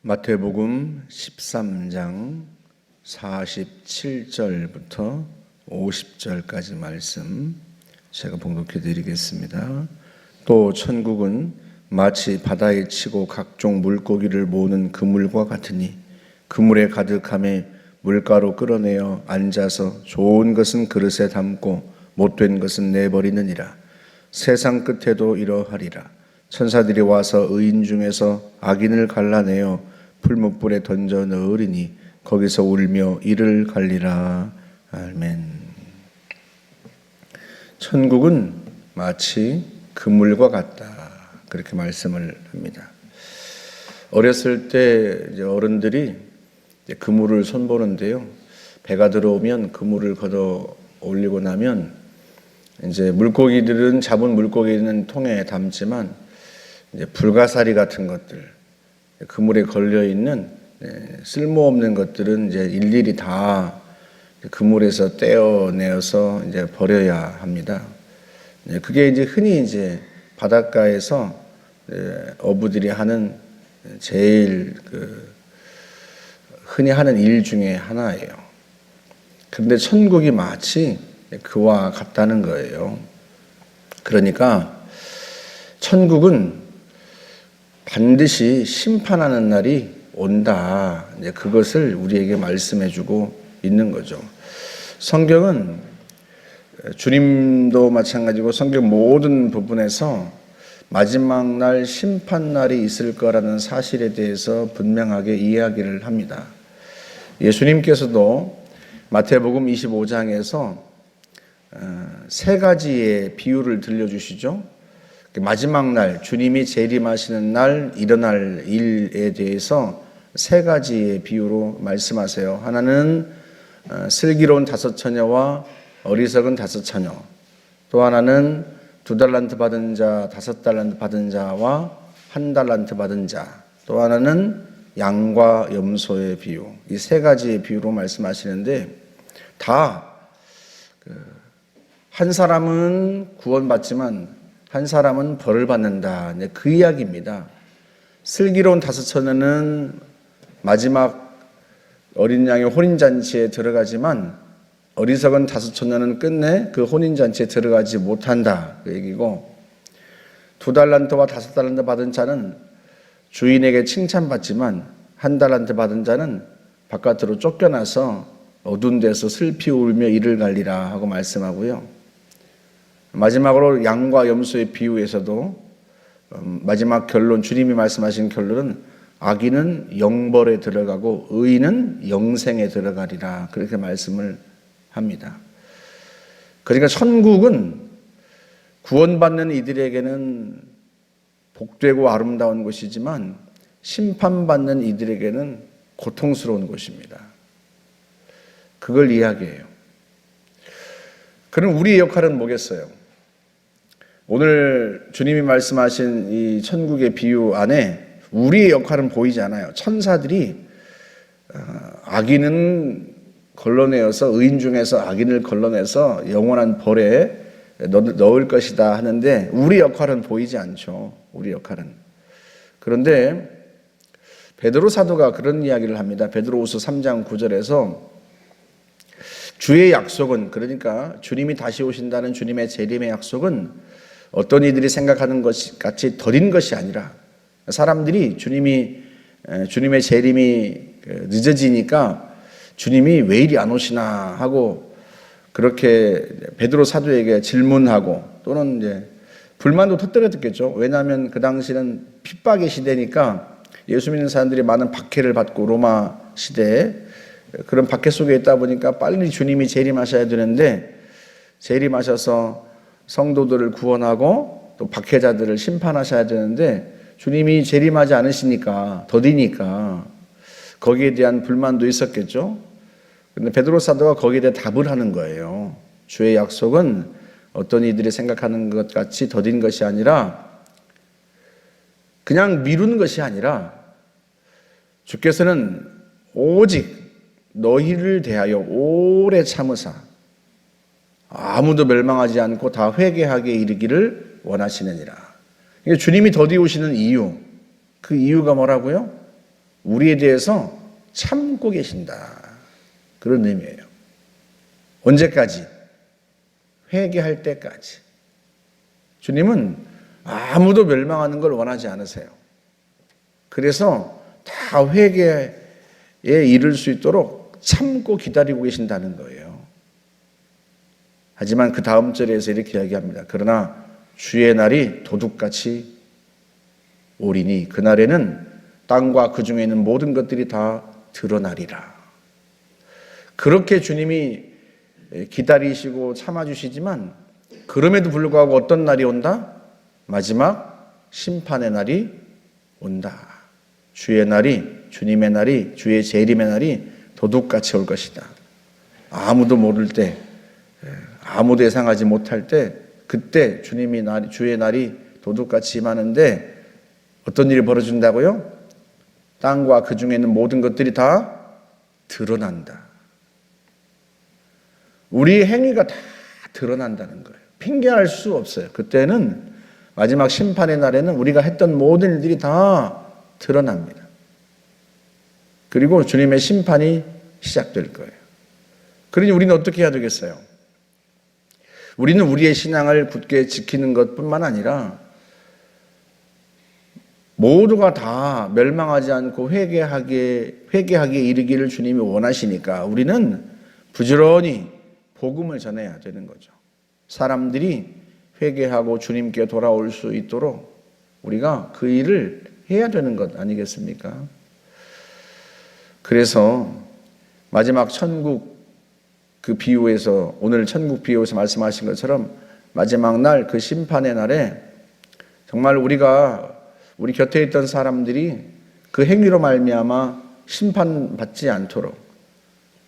마태복음 13장 47절부터 50절까지 말씀 제가 봉독해 드리겠습니다. 또 천국은 마치 바다에 치고 각종 물고기를 모으는 그물과 같으니 그물에 가득함에 물가로 끌어내어 앉아서 좋은 것은 그릇에 담고 못된 것은 내버리느니라. 세상 끝에도 이러하리라. 천사들이 와서 의인 중에서 악인을 갈라내어 풀무불에 던져 넣으리니 거기서 울며 이를 갈리라. 아멘. 천국은 마치 그물과 같다, 그렇게 말씀을 합니다. 어렸을 때 이제 어른들이 그물을 손보는데요, 배가 들어오면 그물을 걷어 올리고 나면 이제 물고기들은, 잡은 물고기는 통에 담지만 이제 불가사리 같은 것들, 그물에 걸려 있는 쓸모없는 것들은 이제 일일이 다 그물에서 떼어내어서 이제 버려야 합니다. 그게 이제 흔히 이제 바닷가에서 어부들이 하는 제일 흔히 하는 일 중에 하나예요. 그런데 천국이 마치 그와 같다는 거예요. 그러니까 천국은 반드시 심판하는 날이 온다, 이제 그것을 우리에게 말씀해주고 있는 거죠. 성경은 주님도 마찬가지고 성경 모든 부분에서 마지막 날 심판 날이 있을 거라는 사실에 대해서 분명하게 이야기를 합니다. 예수님께서도 마태복음 25장에서 세 가지의 비유를 들려주시죠. 마지막 날, 주님이 재림하시는 날 일어날 일에 대해서 세 가지의 비유로 말씀하세요. 하나는 슬기로운 5 처녀와 어리석은 5 처녀, 또 하나는 2달란트 받은 자, 5달란트 받은 자와 1달란트 받은 자, 또 하나는 양과 염소의 비유, 이 세 가지의 비유로 말씀하시는데, 다 한 사람은 구원받지만 한 사람은 벌을 받는다, 그 이야기입니다. 슬기로운 5 처녀는 마지막 어린 양의 혼인잔치에 들어가지만 어리석은 5 처녀는 끝내 그 혼인잔치에 들어가지 못한다, 그 얘기고, 2달란트와 5달란트 받은 자는 주인에게 칭찬받지만 1달란트 받은 자는 바깥으로 쫓겨나서 어두운 데서 슬피 울며 이를 갈리라 하고 말씀하고요. 마지막으로 양과 염소의 비유에서도 마지막 결론, 주님이 말씀하신 결론은 악인은 영벌에 들어가고 의인은 영생에 들어가리라, 그렇게 말씀을 합니다. 그러니까 천국은 구원받는 이들에게는 복되고 아름다운 곳이지만 심판받는 이들에게는 고통스러운 곳입니다. 그걸 이야기해요. 그럼 우리의 역할은 뭐겠어요? 오늘 주님이 말씀하신 이 천국의 비유 안에 우리의 역할은 보이지 않아요. 천사들이 악인은 걸러내어서, 의인 중에서 악인을 걸러내서 영원한 벌에 넣을 것이다 하는데 우리 역할은 보이지 않죠. 우리 역할은. 그런데 베드로 사도가 그런 이야기를 합니다. 베드로후서 3장 9절에서 주의 약속은, 그러니까 주님이 다시 오신다는 주님의 재림의 약속은 어떤 이들이 생각하는 것 같이 더딘 것이 아니라, 사람들이 주님의 재림이 늦어지니까 주님이 왜 이리 안 오시나 하고 그렇게 베드로 사도에게 질문하고, 또는 이제 불만도 터뜨렸겠죠. 왜냐하면 그 당시는 핍박의 시대니까 예수 믿는 사람들이 많은 박해를 받고, 로마 시대에 그런 박해 속에 있다 보니까 빨리 주님이 재림하셔야 되는데, 재림하셔서 성도들을 구원하고 또 박해자들을 심판하셔야 되는데 주님이 재림하지 않으시니까, 더디니까 거기에 대한 불만도 있었겠죠. 그런데 베드로 사도가 거기에 대해 답을 하는 거예요. 주의 약속은 어떤 이들이 생각하는 것 같이 더딘 것이 아니라, 그냥 미룬 것이 아니라, 주께서는 오직 너희를 대하여 오래 참으사 아무도 멸망하지 않고 다 회개하게 이르기를 원하시느니라. 주님이 더디 오시는 이유, 그 이유가 뭐라고요? 우리에 대해서 참고 계신다. 그런 의미예요. 언제까지? 회개할 때까지. 주님은 아무도 멸망하는 걸 원하지 않으세요. 그래서 다 회개에 이를 수 있도록 참고 기다리고 계신다는 거예요. 하지만 그 다음 절에서 이렇게 이야기합니다. 그러나 주의 날이 도둑같이 오리니 그날에는 땅과 그 중에 있는 모든 것들이 다 드러나리라. 그렇게 주님이 기다리시고 참아주시지만 그럼에도 불구하고 어떤 날이 온다? 마지막 심판의 날이 온다. 주의 날이, 주님의 날이, 주의 재림의 날이 도둑같이 올 것이다. 아무도 모를 때, 아무도 예상하지 못할 때, 그때 주의 날이 도둑같이 임하는데 어떤 일이 벌어진다고요? 땅과 그 중에 있는 모든 것들이 다 드러난다. 우리의 행위가 다 드러난다는 거예요. 핑계할 수 없어요. 그때는 마지막 심판의 날에는 우리가 했던 모든 일들이 다 드러납니다. 그리고 주님의 심판이 시작될 거예요. 그러니 우리는 어떻게 해야 되겠어요? 우리는 우리의 신앙을 굳게 지키는 것뿐만 아니라 모두가 다 멸망하지 않고 회개하기에 이르기를 주님이 원하시니까 우리는 부지런히 복음을 전해야 되는 거죠. 사람들이 회개하고 주님께 돌아올 수 있도록 우리가 그 일을 해야 되는 것 아니겠습니까? 그래서 마지막 천국 그 비유에서 오늘 천국 비유에서 말씀하신 것처럼 마지막 날 그 심판의 날에 정말 우리 곁에 있던 사람들이 그 행위로 말미암아 심판받지 않도록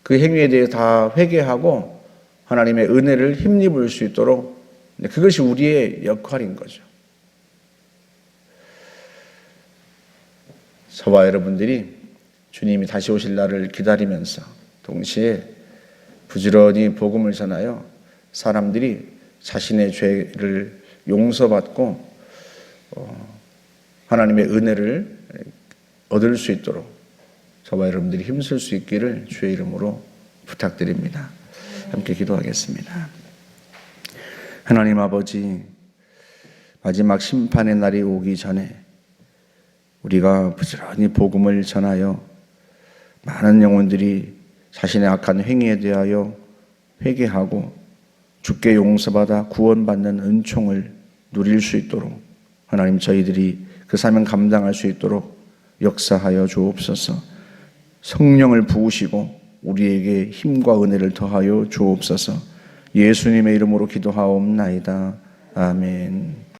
그 행위에 대해 다 회개하고 하나님의 은혜를 힘입을 수 있도록 그것이 우리의 역할인 거죠. 저와 여러분들이 주님이 다시 오실 날을 기다리면서 동시에 부지런히 복음을 전하여 사람들이 자신의 죄를 용서받고 하나님의 은혜를 얻을 수 있도록 저와 여러분들이 힘쓸 수 있기를 주의 이름으로 부탁드립니다. 함께 기도하겠습니다. 하나님 아버지, 마지막 심판의 날이 오기 전에 우리가 부지런히 복음을 전하여 많은 영혼들이 자신의 악한 행위에 대하여 회개하고 주께 용서받아 구원받는 은총을 누릴 수 있도록 하나님 저희들이 그 사명 감당할 수 있도록 역사하여 주옵소서. 성령을 부으시고 우리에게 힘과 은혜를 더하여 주옵소서. 예수님의 이름으로 기도하옵나이다. 아멘.